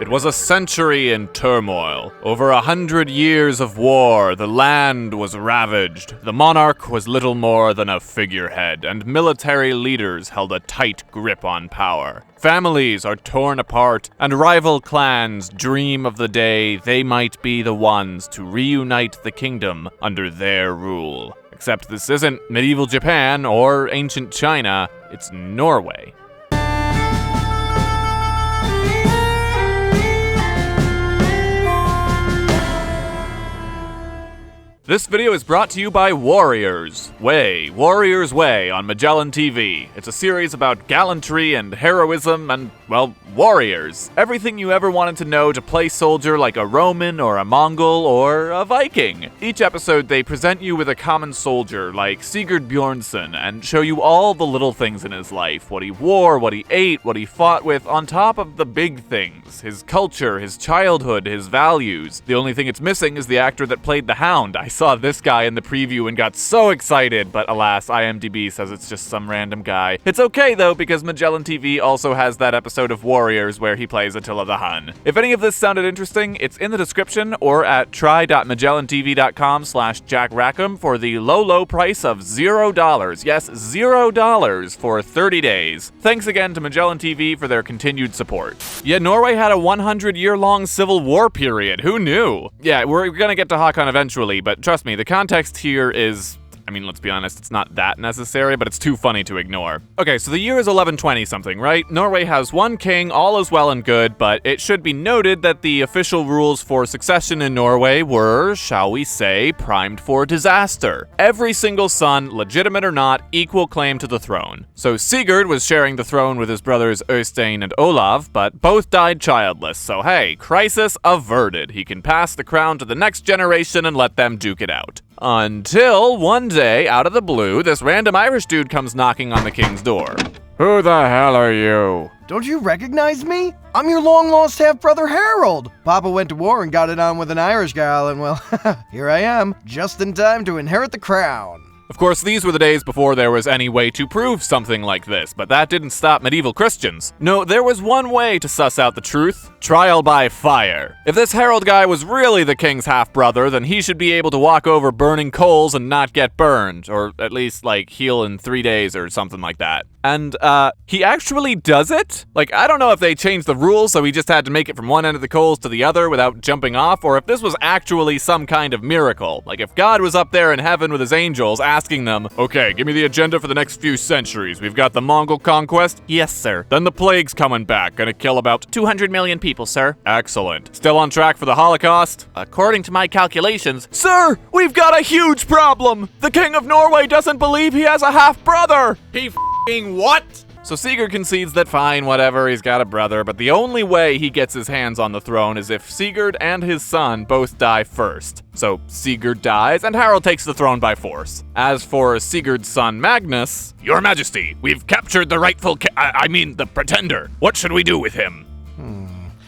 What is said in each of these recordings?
It was a century in turmoil. Over 100 years of war, the land was ravaged. The monarch was little more than a figurehead, and military leaders held a tight grip on power. Families are torn apart, and rival clans dream of the day they might be the ones to reunite the kingdom under their rule. Except this isn't medieval Japan or ancient China, it's Norway. This video is brought to you by Warriors Way on Magellan TV. It's a series about gallantry and heroism and, well, warriors. Everything you ever wanted to know to play soldier like a Roman or a Mongol or a Viking. Each episode they present you with a common soldier like Sigurd Bjornsson and show you all the little things in his life, what he wore, what he ate, what he fought with, on top of the big things, his culture, his childhood, his values. The only thing it's missing is the actor that played the Hound. I saw this guy in the preview and got so excited, but alas, IMDb says it's just some random guy. It's okay though, because Magellan TV also has that episode of Warriors where he plays Attila the Hun. If any of this sounded interesting, it's in the description or at try.magellantv.com/JackRackham for the low price of $0. Yes, $0 for 30 days. Thanks again to Magellan TV for their continued support. Yeah, Norway had a 100-year-long civil war period. Who knew? Yeah, we're gonna get to Haakon eventually, but trust me, the context here is, I mean, let's be honest, it's not that necessary, but it's too funny to ignore. Okay, so the year is 1120 something, right? Norway has one king, all is well and good, but it should be noted that the official rules for succession in Norway were, shall we say, primed for disaster. Every single son, legitimate or not, equal claim to the throne. So Sigurd was sharing the throne with his brothers Øystein and Olav, but both died childless, so hey, crisis averted. He can pass the crown to the next generation and let them duke it out. Until one day, out of the blue, this random Irish dude comes knocking on the king's door. Who the hell are you? Don't you recognize me? I'm your long-lost half-brother Harold. Papa went to war and got it on with an Irish gal, and well, here I am, just in time to inherit the crown. Of course, these were the days before there was any way to prove something like this, but that didn't stop medieval Christians. No, there was one way to suss out the truth: trial by fire. If this Harold guy was really the king's half-brother, then he should be able to walk over burning coals and not get burned, or at least, like, heal in 3 days or something like that. And, he actually does it? Like, I don't know if they changed the rules so he just had to make it from one end of the coals to the other without jumping off, or if this was actually some kind of miracle. Like, if God was up there in heaven with his angels asking them, okay, give me the agenda for the next few centuries. We've got the Mongol conquest? Yes, sir. Then the plague's coming back, gonna kill about 200 million people, sir. Excellent. Still on track for the Holocaust? According to my calculations, sir, we've got a huge problem! The King of Norway doesn't believe he has a half-brother! He f***ing what? So Sigurd concedes that fine, whatever, he's got a brother, but the only way he gets his hands on the throne is if Sigurd and his son both die first. So Sigurd dies, and Harald takes the throne by force. As for Sigurd's son Magnus, Your Majesty, we've captured the rightful the pretender. What should we do with him?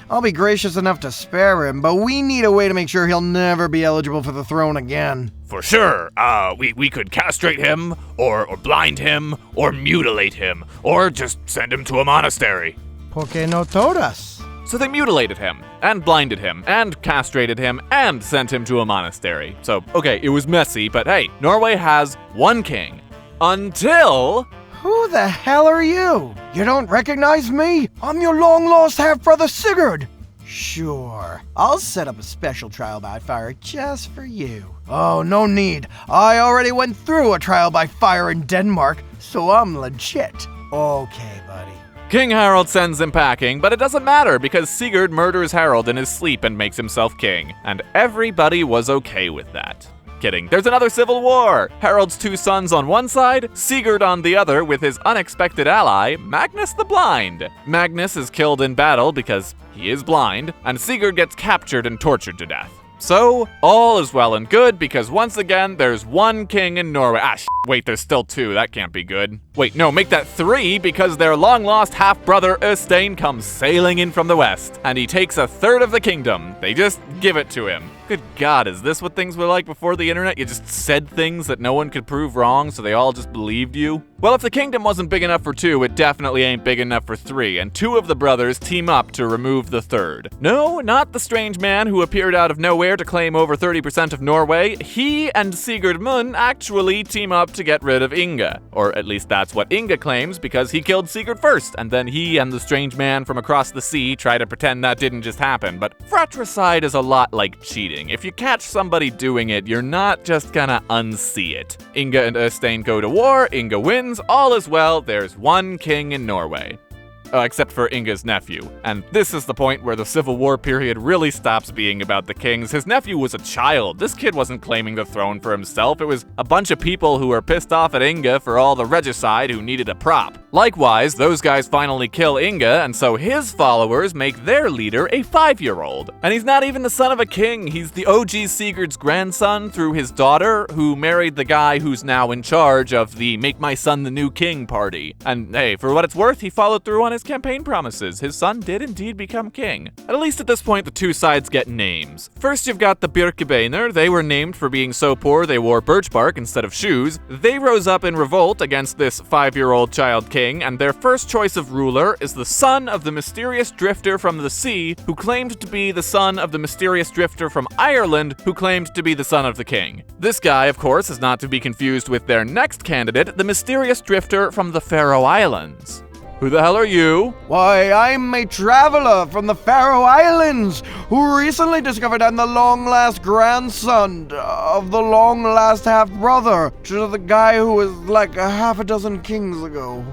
I'll be gracious enough to spare him, but we need a way to make sure he'll never be eligible for the throne again. For sure. We could castrate him, or blind him, or mutilate him, or just send him to a monastery. ¿Por qué no todas? So they mutilated him, and blinded him, and castrated him, and sent him to a monastery. So, okay, it was messy, but hey, Norway has one king. Until... Who the hell are you? You don't recognize me? I'm your long-lost half-brother Sigurd. Sure, I'll set up a special trial by fire just for you. Oh, no need. I already went through a trial by fire in Denmark, so I'm legit. Okay, buddy. King Harald sends him packing, but it doesn't matter because Sigurd murders Harald in his sleep and makes himself king. And everybody was okay with that. Kidding. There's another civil war! Harald's two sons on one side, Sigurd on the other with his unexpected ally, Magnus the Blind. Magnus is killed in battle because he is blind, and Sigurd gets captured and tortured to death. So, all is well and good because once again, there's one king in Norway. Wait, there's still two. That can't be good. Wait, no, make that 3 because their long-lost half-brother Øystein comes sailing in from the west, and he takes a third of the kingdom. They just give it to him. Good God, is this what things were like before the internet? You just said things that no one could prove wrong, so they all just believed you? Well, if the kingdom wasn't big enough for 2, it definitely ain't big enough for 3, and 2 of the brothers team up to remove the 3rd. No, not the strange man who appeared out of nowhere to claim over 30% of Norway. He and Sigurd Munn actually team up to get rid of Inga. Or at least that's what Inga claims, because he killed Sigurd first, and then he and the strange man from across the sea try to pretend that didn't just happen. But fratricide is a lot like cheating. If you catch somebody doing it, you're not just gonna unsee it. Inga and Øystein go to war, Inga wins, all is well, there's one king in Norway. Except for Inga's nephew. And this is the point where the Civil War period really stops being about the kings. His nephew was a child. This kid wasn't claiming the throne for himself. It was a bunch of people who were pissed off at Inga for all the regicide who needed a prop. Likewise, those guys finally kill Inga, and so his followers make their leader a 5-year-old. And he's not even the son of a king. He's the OG Sigurd's grandson through his daughter, who married the guy who's now in charge of the Make My Son the New King party. And hey, for what it's worth, he followed through on his campaign promises. His son did indeed become king. At least at this point, the 2 sides get names. First, you've got the Birkebeiner. They were named for being so poor they wore birch bark instead of shoes. They rose up in revolt against this 5-year-old child king, and their first choice of ruler is the son of the mysterious drifter from the sea, who claimed to be the son of the mysterious drifter from Ireland, who claimed to be the son of the king. This guy, of course, is not to be confused with their next candidate, the mysterious drifter from the Faroe Islands. Who the hell are you? Why, I'm a traveler from the Faroe Islands who recently discovered I'm the long-lost grandson of the long-lost half-brother to the guy who was like a half a dozen kings ago.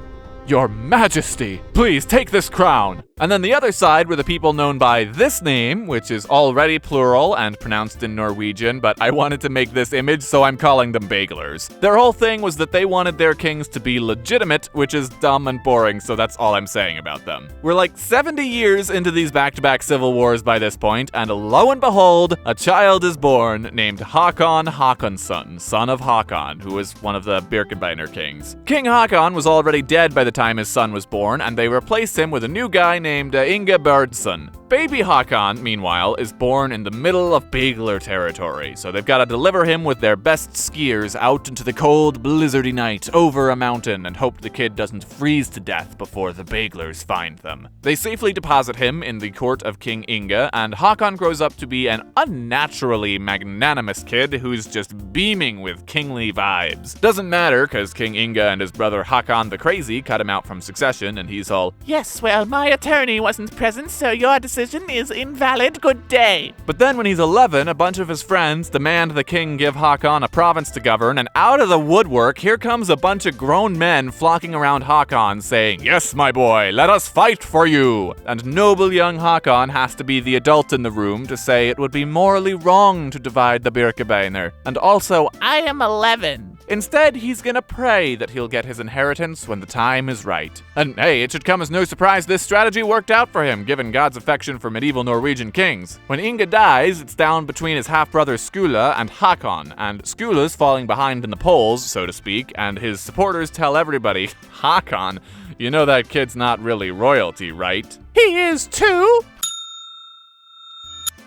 Your Majesty, please take this crown. And then the other side were the people known by this name, which is already plural and pronounced in Norwegian, but I wanted to make this image, so I'm calling them Bagelers. Their whole thing was that they wanted their kings to be legitimate, which is dumb and boring, so that's all I'm saying about them. We're like 70 years into these back-to-back civil wars by this point, and lo and behold, a child is born named Haakon Haakonsson, son of Haakon, who was one of the Birkebeiner kings. King Haakon was already dead by the time his son was born, and they replaced him with a new guy named Ingeberdsson. Baby Haakon, meanwhile, is born in the middle of Bagler territory, so they've got to deliver him with their best skiers out into the cold, blizzardy night over a mountain and hope the kid doesn't freeze to death before the Baglers find them. They safely deposit him in the court of King Inge, and Haakon grows up to be an unnaturally magnanimous kid who's just beaming with kingly vibes. Doesn't matter, because King Inge and his brother Haakon the Crazy cut him out from succession, and he's all, "Yes, well, my attorney wasn't present, so your decision is invalid. Good day." But then when he's 11, a bunch of his friends demand the king give Haakon a province to govern, and out of the woodwork, here comes a bunch of grown men flocking around Haakon saying, "Yes, my boy, let us fight for you." And noble young Haakon has to be the adult in the room to say it would be morally wrong to divide the Birkebeiner. And also, I am 11. Instead, he's gonna pray that he'll get his inheritance when the time is right. And hey, it should come as no surprise this strategy worked out for him, given God's affection for medieval Norwegian kings. When Inge dies, it's down between his half-brothers Skule and Haakon, and Skule's falling behind in the polls, so to speak, and his supporters tell everybody, "Haakon, you know that kid's not really royalty, right?" He is too.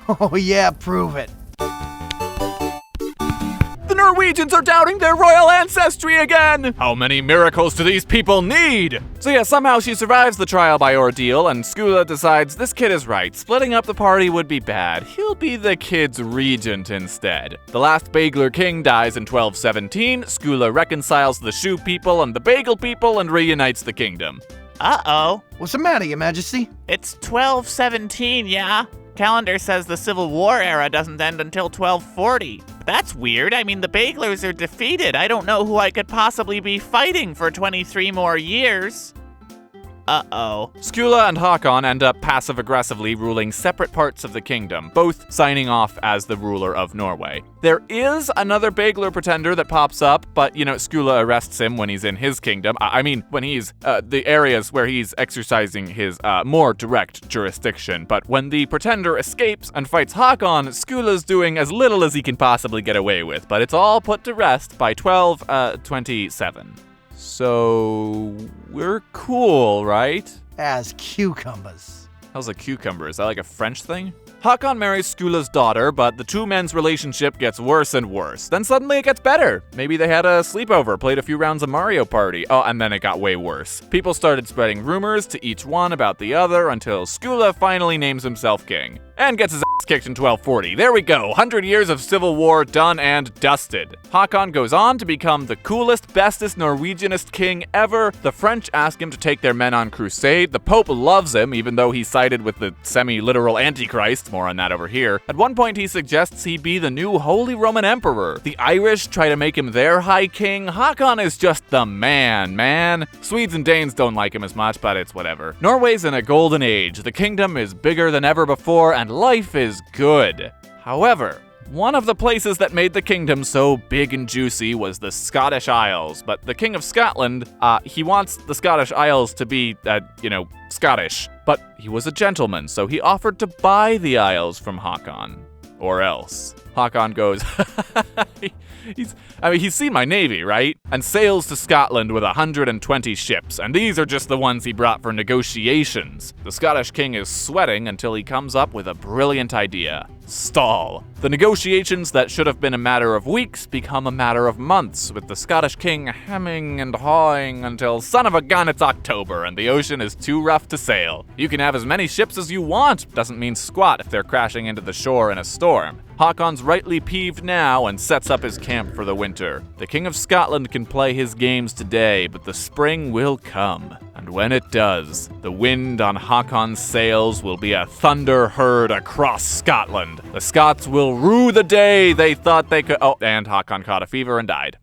Oh yeah, prove it. The Norwegians are doubting their royal ancestry again! How many miracles do these people need? So yeah, somehow she survives the trial by ordeal, and Skule decides this kid is right. Splitting up the party would be bad. He'll be the kid's regent instead. The last Bagler king dies in 1217. Skule reconciles the shoe people and the bagel people and reunites the kingdom. Uh-oh. What's the matter, Your Majesty? It's 1217, yeah? Calendar says the Civil War era doesn't end until 1240. That's weird. I mean, the Baglers are defeated. I don't know who I could possibly be fighting for 23 more years. Uh-oh. Skule and Haakon end up passive-aggressively ruling separate parts of the kingdom, both signing off as the ruler of Norway. There is another Bagler pretender that pops up, but, Skule arrests him when he's in his kingdom. When he's the areas where he's exercising his more direct jurisdiction. But when the pretender escapes and fights Haakon, Skule's doing as little as he can possibly get away with, but it's all put to rest by 1227. So, we're cool, right? As cucumbers. How's a cucumber? Is that like a French thing? Haakon marries Skula's daughter, but the two men's relationship gets worse and worse. Then suddenly it gets better. Maybe they had a sleepover, played a few rounds of Mario Party. Oh, and then it got way worse. People started spreading rumors to each one about the other until Skula finally names himself king. And gets his ass kicked in 1240. There we go, 100 years of civil war done and dusted. Haakon goes on to become the coolest, bestest, Norwegianist king ever. The French ask him to take their men on crusade. The Pope loves him, even though he sided with the semi-literal Antichrist. More on that over here. At one point he suggests he be the new Holy Roman Emperor. The Irish try to make him their high king. Haakon is just the man. Swedes and Danes don't like him as much, but it's whatever. Norway's in a golden age. The kingdom is bigger than ever before, and life is good. However, one of the places that made the kingdom so big and juicy was the Scottish Isles, but the King of Scotland, he wants the Scottish Isles to be, Scottish. But he was a gentleman, so he offered to buy the Isles from Haakon. Or else. Haakon goes, he's seen my navy, right? And sails to Scotland with 120 ships, and these are just the ones he brought for negotiations. The Scottish king is sweating until he comes up with a brilliant idea. Stall. The negotiations that should have been a matter of weeks become a matter of months, with the Scottish king hemming and hawing until, son of a gun, it's October and the ocean is too rough to sail. You can have as many ships as you want, doesn't mean squat if they're crashing into the shore in a storm. Haakon's rightly peeved now and sets up his camp for the winter. The King of Scotland can play his games today, but the spring will come. And when it does, the wind on Haakon's sails will be a thunder heard across Scotland. The Scots will rue the day they thought they could— oh, and Haakon caught a fever and died.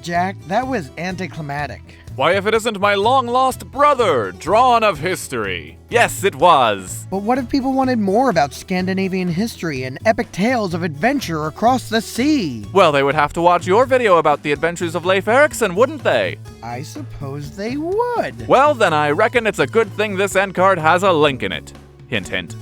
Jack, that was anticlimactic. Why, if it isn't my long-lost brother, drawn of history? Yes, it was. But what if people wanted more about Scandinavian history and epic tales of adventure across the sea? Well, they would have to watch your video about the adventures of Leif Erikson, wouldn't they? I suppose they would. Well, then I reckon it's a good thing this end card has a link in it. Hint, hint.